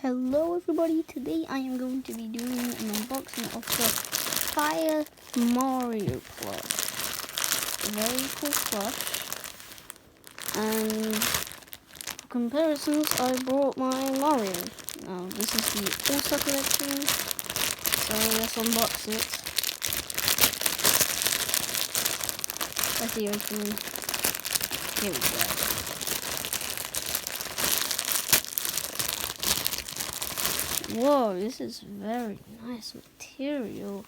Hello everybody, today I am going to be doing an unboxing of the Fire Mario Plush. A very cool plush. And for comparisons, I brought my Mario. Now this is the All-Star collection, so let's unbox it. That's the opening. Here we go. Whoa, this is very nice material.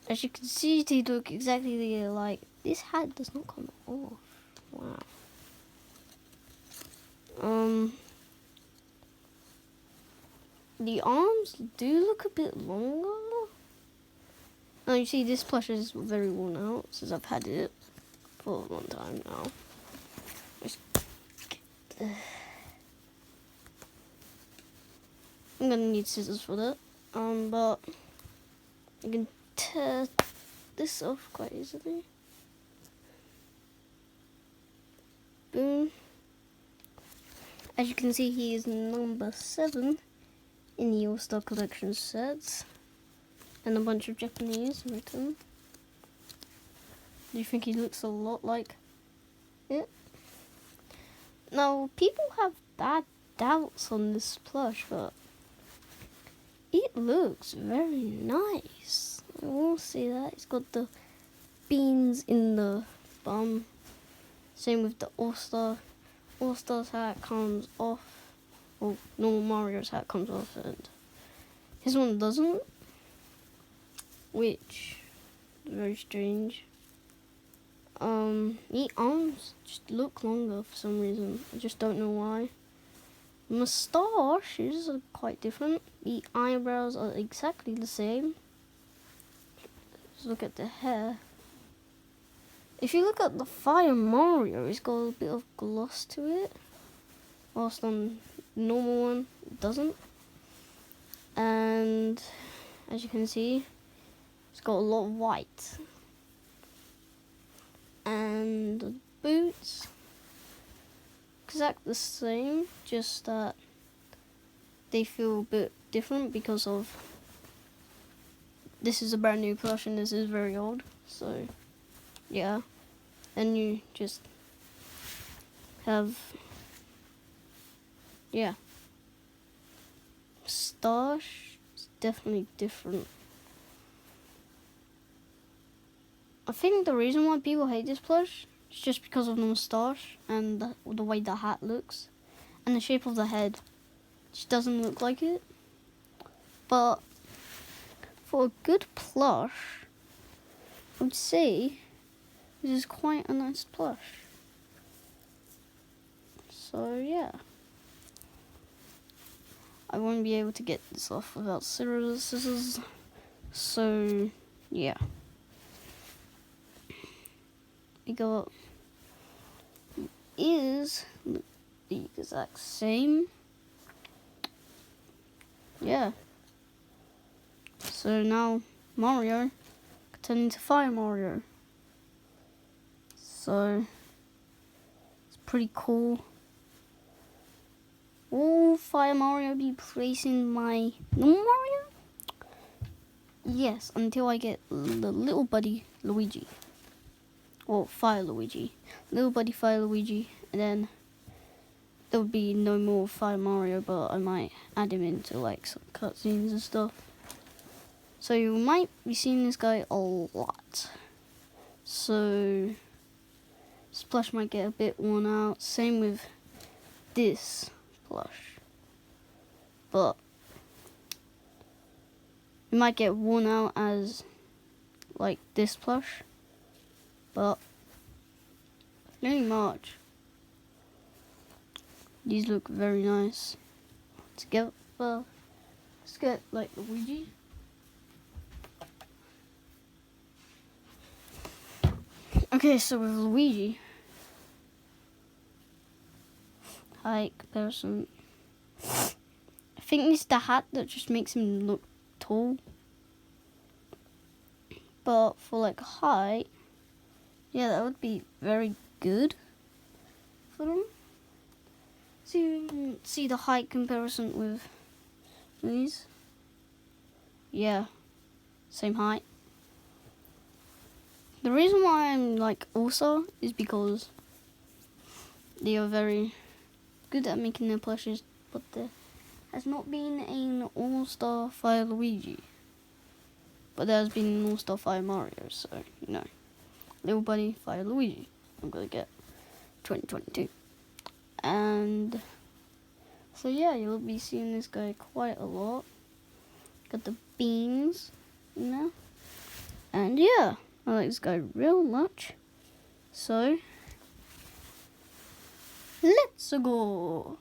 As you can see, they look exactly like. This hat does not come off. Wow. The arms do look a bit longer. Now you see, this plush is very worn out since I've had it for a long time now. I'm gonna need scissors for that. But I can tear this off quite easily. Boom. As you can see, he is number 7 in the All-Star Collection sets, and a bunch of Japanese written. Do you think he looks a lot like it? Now, people have bad doubts on this plush, but it looks very nice. I will say that. It's got the beans in the bum. Same with the All-Star. All-Star's hat comes off. Well, normal Mario's hat comes off, and his one doesn't. Which is very strange. The arms just look longer for some reason. I just don't know why. Moustaches are quite different. The eyebrows are exactly the same. Just look at the hair. If you look at the Fire Mario, it's got a bit of gloss to it, whilst on the normal one it doesn't. And as you can see, it's got a lot of white. And the boots exactly the same, just that they feel a bit different because of this is a brand new plush and this is very old. So yeah, and you just have moustache is definitely different. I think the reason why people hate this plush is just because of the moustache and the way the hat looks. And the shape of the head just doesn't look like it. But for a good plush, I would say this is quite a nice plush. So yeah. I won't be able to get this off without scissors. So yeah. We got is the exact same. Yeah. So now Mario turning into Fire Mario. So it's pretty cool. Will Fire Mario be placing my normal Mario? Yes, until I get the little buddy Luigi. Or Fire Luigi. Little buddy Fire Luigi, and then there will be no more Fire Mario, but I might add him into like some cutscenes and stuff. So you might be seeing this guy a lot. So this plush might get a bit worn out. Same with this plush. But it might get worn out as like this plush. But very much. These look very nice together. Let's get like Luigi. Okay, so with Luigi, height comparison. I think it's the hat that just makes him look tall. But for like height, yeah, that would be very good for them. See the height comparison with these? Yeah, same height. The reason why I'm like also is because they are very good at making their plushes, but there has not been an All-Star Fire Luigi. But there has been an All-Star Fire Mario, so, you know. Little Buddy Fire Luigi, I'm gonna get 2022. And so yeah, you'll be seeing this guy quite a lot. Got the beans, you know. And yeah, I like this guy real much. So let's go.